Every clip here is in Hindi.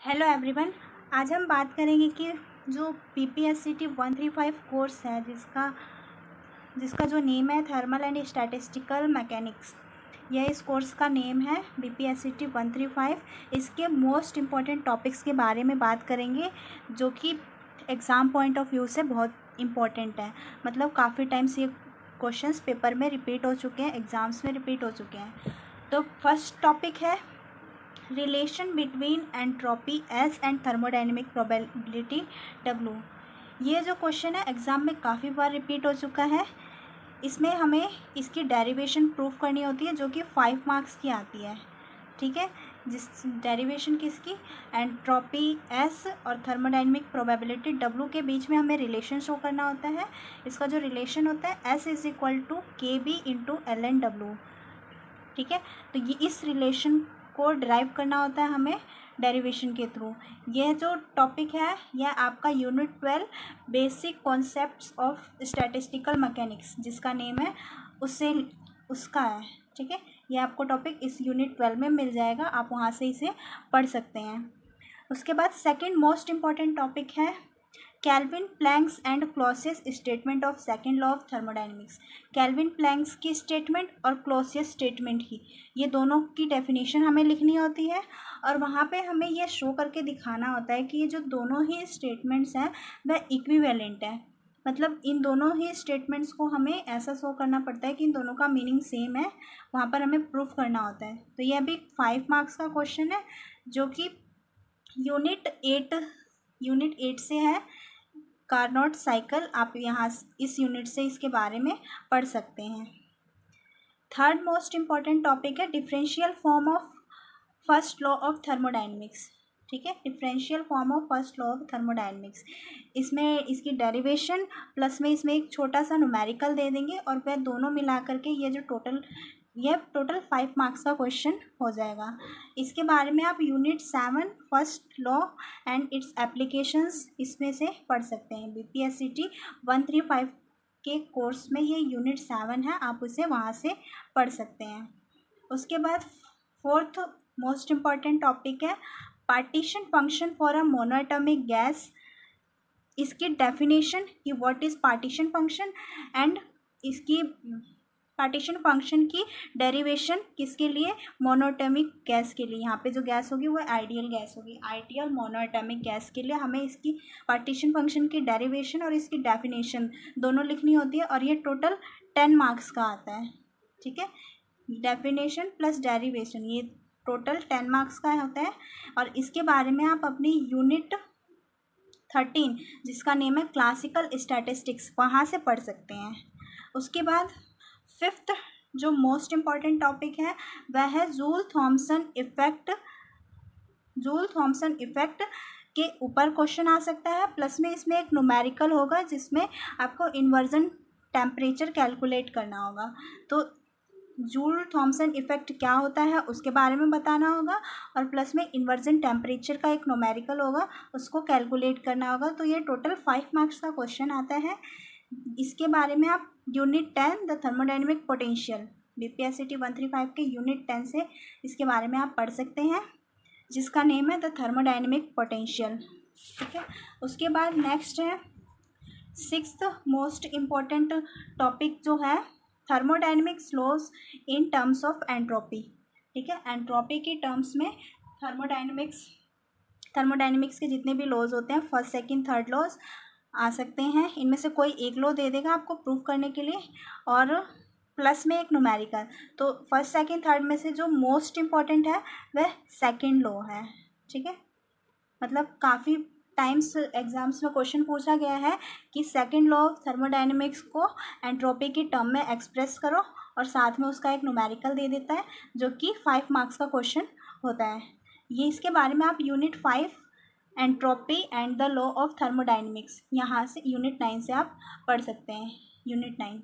Hello everyone. आज हम बात करेंगे कि जो बीपीएससीटी 135 कोर्स है जिसका जो नेम है थर्मल एंड स्टैटिस्टिकल मैकेनिक्स। यह इस कोर्स का नेम है बीपीएससीटी 135। इसके मोस्ट इम्पॉर्टेंट टॉपिक्स के बारे में बात करेंगे जो कि एग्ज़ाम पॉइंट ऑफ व्यू से बहुत इम्पॉर्टेंट है। मतलब काफ़ी टाइम्स ये क्वेश्चंस पेपर में रिपीट हो चुके हैं, एग्ज़ाम्स में रिपीट हो चुके हैं। तो फर्स्ट टॉपिक है relation between entropy S and thermodynamic probability W. ये जो क्वेश्चन है एग्ज़ाम में काफ़ी बार रिपीट हो चुका है। इसमें हमें इसकी डेरिवेशन प्रूफ करनी होती है जो कि 5 मार्क्स की आती है। ठीक है, जिस डेरिवेशन किसकी, एंट्रोपी एस और थर्मोडाइनमिक प्रोबेबिलिटी डब्ल्यू के बीच में हमें रिलेशन शो करना होता है। इसका जो रिलेशन होता है s is equal to k b into l n डब्ल्यू। ठीक है, तो ये इस रिलेशन को ड्राइव करना होता है हमें डेरिवेशन के थ्रू। यह जो टॉपिक है यह आपका unit 12 basic concepts of statistical mechanics जिसका नेम है उससे उसका है। ठीक है, यह आपको टॉपिक इस यूनिट 12 में मिल जाएगा, आप वहाँ से इसे पढ़ सकते हैं। उसके बाद सेकंड मोस्ट इम्पॉर्टेंट टॉपिक है Kelvin Planck's and Clausius statement of second law of thermodynamics. Kelvin Planck's की स्टेटमेंट और क्लॉसियस स्टेटमेंट की, ये दोनों की डेफिनेशन हमें लिखनी होती है और वहाँ पे हमें यह शो करके दिखाना होता है कि ये जो दोनों ही स्टेटमेंट्स हैं वह इक्विवेलेंट है। मतलब इन दोनों ही स्टेटमेंट्स को हमें ऐसा शो करना पड़ता है कि इन दोनों का मीनिंग सेम है, वहाँ पर हमें प्रूफ करना होता है। तो यह भी 5 मार्क्स का क्वेश्चन है जो कि यूनिट 8 से है। कार्नोट साइकिल, आप यहाँ इस यूनिट से इसके बारे में पढ़ सकते हैं। थर्ड मोस्ट इम्पॉर्टेंट टॉपिक है differential form of first law of thermodynamics. ठीक है, differential form of first law of thermodynamics. इसमें इसकी डेरिवेशन प्लस में इसमें एक छोटा सा न्यूमेरिकल दे देंगे और वह दोनों मिला करके यह टोटल 5 मार्क्स का क्वेश्चन हो जाएगा। इसके बारे में आप unit 7 first law and it's applications इसमें से पढ़ सकते हैं। बीपीएससीटी 135 के कोर्स में ये यूनिट 7 है, आप उसे वहाँ से पढ़ सकते हैं। उसके बाद फोर्थ मोस्ट इम्पॉर्टेंट टॉपिक है partition function for a monoatomic gas. इसकी डेफिनेशन कि what is partition function and इसकी पार्टीशन फंक्शन की डेरिवेशन किसके लिए, मोनोएटॉमिक गैस के लिए। यहाँ पे जो गैस होगी वो आइडियल गैस होगी, आइडियल मोनोएटॉमिक गैस के लिए हमें इसकी पार्टीशन फंक्शन की डेरिवेशन और इसकी डेफिनेशन दोनों लिखनी होती है और ये टोटल 10 मार्क्स का आता है। ठीक है, डेफिनेशन प्लस डेरिवेशन ये टोटल 10 मार्क्स का होता है और इसके बारे में आप अपनी यूनिट 13 जिसका नेम है क्लासिकल स्टैटिस्टिक्स वहाँ से पढ़ सकते हैं। उसके बाद फिफ्थ जो मोस्ट इम्पॉर्टेंट टॉपिक है वह है Joule Thomson effect. Joule Thomson effect के ऊपर क्वेश्चन आ सकता है, प्लस में इसमें एक न्यूमेरिकल होगा जिसमें आपको इन्वर्जन टेम्परेचर कैलकुलेट करना होगा। तो जूल थॉमसन इफेक्ट क्या होता है उसके बारे में बताना होगा और प्लस में इन्वर्जन टेम्परेचर का एक न्यूमेरिकल होगा, उसको कैलकुलेट करना होगा। तो ये टोटल 5 मार्क्स का क्वेश्चन आता है। इसके बारे में आप यूनिट 10 द थर्मोडाइनमिक पोटेंशियल, बीपीएससीटी 135 के यूनिट 10 से इसके बारे में आप पढ़ सकते हैं जिसका नेम है द थर्मोडाइनमिक पोटेंशियल। ठीक है, उसके बाद नेक्स्ट है सिक्स्थ मोस्ट इम्पॉर्टेंट टॉपिक जो है thermodynamics laws in terms of entropy. ठीक है, एंट्रोपी की टर्म्स में थर्मोडाइनमिक्स के जितने भी लॉज होते हैं फर्स्ट सेकंड थर्ड लॉज आ सकते हैं। इनमें से कोई एक लॉ दे देगा आपको प्रूफ करने के लिए और प्लस में एक न्यूमेरिकल। तो फर्स्ट सेकंड थर्ड में से जो मोस्ट इम्पॉर्टेंट है वह सेकंड लॉ है। ठीक है, मतलब काफ़ी टाइम्स एग्जाम्स में क्वेश्चन पूछा गया है कि सेकंड लॉ ऑफ थर्मोडाइनमिक्स को एंट्रोपी की टर्म में एक्सप्रेस करो और साथ में उसका एक न्यूमेरिकल दे देता है जो कि 5 मार्क्स का क्वेश्चन होता है। ये इसके बारे में आप unit 5 entropy and the law of thermodynamics यहाँ से यूनिट 9 से आप पढ़ सकते हैं, यूनिट 9।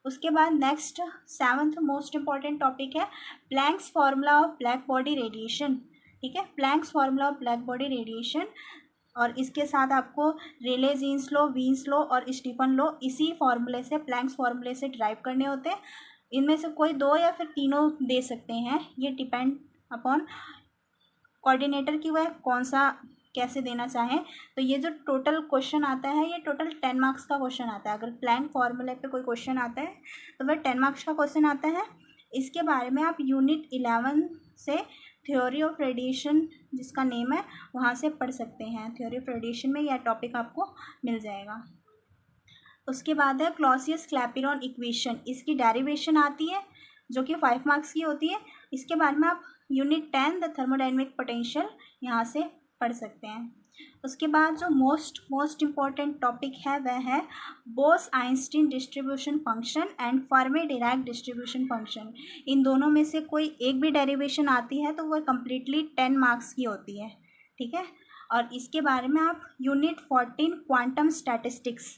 उसके बाद next 7th most important topic है Planck's formula of black body radiation. ठीक है, Planck's formula of black body radiation और इसके साथ आपको Rayleigh Jeans law, Wien's law और स्टीफन लॉ इसी फार्मूले से, प्लैंक्स फार्मूले से ड्राइव करने होते हैं। इनमें से कोई दो या फिर तीनों दे सकते हैं, ये डिपेंड अपॉन कोऑर्डिनेटर की वह कौन सा कैसे देना चाहें। तो ये जो टोटल क्वेश्चन आता है ये टोटल 10 मार्क्स का क्वेश्चन आता है। अगर ब्लैंक फॉर्मूले पे कोई क्वेश्चन आता है तो वह 10 मार्क्स का क्वेश्चन आता है। इसके बारे में आप यूनिट 11 से थ्योरी ऑफ रेडिएशन जिसका नेम है वहाँ से पढ़ सकते हैं। थ्योरी ऑफ रेडिएशन में यह टॉपिक आपको मिल जाएगा। उसके बाद है क्लॉसियस क्लैपेरॉन इक्वेशन, इसकी डेरिवेशन आती है जो कि 5 मार्क्स की होती है। इसके बारे में आप यूनिट 10 द थर्मोडायनेमिक पोटेंशियल यहाँ से पढ़ सकते हैं। उसके बाद जो मोस्ट इम्पॉर्टेंट टॉपिक है वह है Bose Einstein distribution function and Fermi Dirac distribution function. इन दोनों में से कोई एक भी डेरिवेशन आती है तो वह कम्प्लीटली 10 मार्क्स की होती है, ठीक है। और इसके बारे में आप यूनिट 14 क्वांटम स्टैटिस्टिक्स,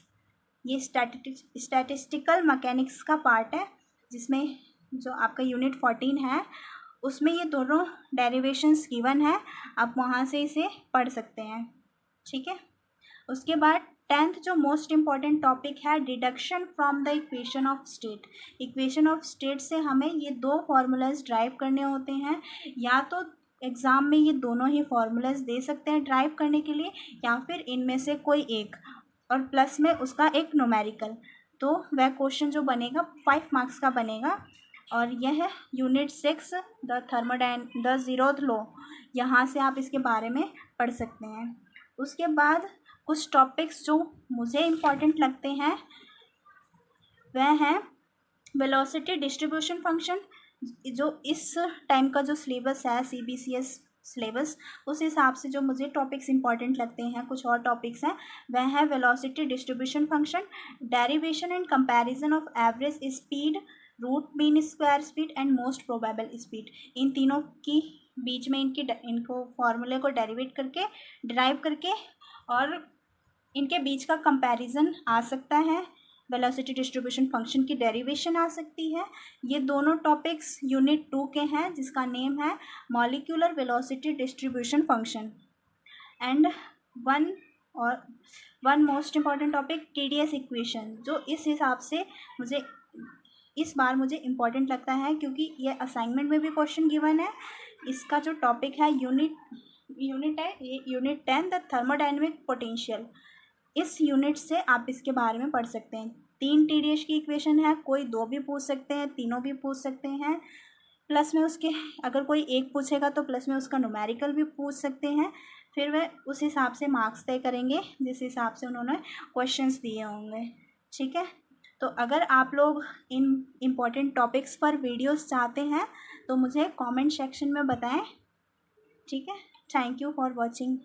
ये स्टैटिस्टिकल मैकेनिक्स का पार्ट है जिसमें जो आपका यूनिट 14 है उसमें ये दोनों डेरिवेशंस गिवन है, आप वहाँ से इसे पढ़ सकते हैं, ठीक है। उसके बाद 10th जो मोस्ट इम्पॉर्टेंट टॉपिक है deduction from the equation of state. Equation of state से हमें ये दो फार्मूलाज ड्राइव करने होते हैं, या तो एग्ज़ाम में ये दोनों ही फार्मूलाज दे सकते हैं ड्राइव करने के लिए, या फिर इनमें से कोई एक, और प्लस में उसका एक न्यूमेरिकल। तो वह क्वेश्चन जो बनेगा 5 मार्क्स का बनेगा। और यह है यूनिट 6 द ज़ीरोथ लॉ, यहाँ से आप इसके बारे में पढ़ सकते हैं। उसके बाद कुछ टॉपिक्स जो मुझे इम्पॉर्टेंट लगते हैं वह हैं वेलोसिटी डिस्ट्रीब्यूशन फंक्शन। जो इस टाइम का जो सिलेबस है CBCS सिलेबस, उस हिसाब से जो मुझे टॉपिक्स इंपॉर्टेंट लगते हैं, कुछ और टॉपिक्स हैं, वह है velocity distribution function, derivation and comparison of average speed, root mean square speed and most probable speed. इन तीनों की बीच में इनको फॉर्मूले को डिराइव करके और इनके बीच का कंपैरिजन आ सकता है, वेलोसिटी डिस्ट्रीब्यूशन फंक्शन की डेरिवेशन आ सकती है। ये दोनों टॉपिक्स यूनिट 2 के हैं जिसका नेम है molecular velocity distribution function. And one most important topic TDS equation, जो इस हिसाब से इस बार मुझे इम्पॉर्टेंट लगता है क्योंकि ये असाइनमेंट में भी क्वेश्चन गिवन है। इसका जो टॉपिक है यूनिट 10 द थर्मोडायनेमिक पोटेंशियल। इस यूनिट से आप इसके बारे में पढ़ सकते हैं। 3 TDS की इक्वेशन है, कोई 2 भी पूछ सकते हैं, तीनों भी पूछ सकते हैं, प्लस में उसके अगर कोई एक पूछेगा तो प्लस में उसका न्यूमेरिकल भी पूछ सकते हैं। फिर वह उस हिसाब से मार्क्स तय करेंगे जिस हिसाब से उन्होंने क्वेश्चंस दिए होंगे, ठीक है। तो अगर आप लोग इन इम्पॉर्टेंट टॉपिक्स पर वीडियोस चाहते हैं तो मुझे कमेंट सेक्शन में बताएं, ठीक है। Thank you for watching.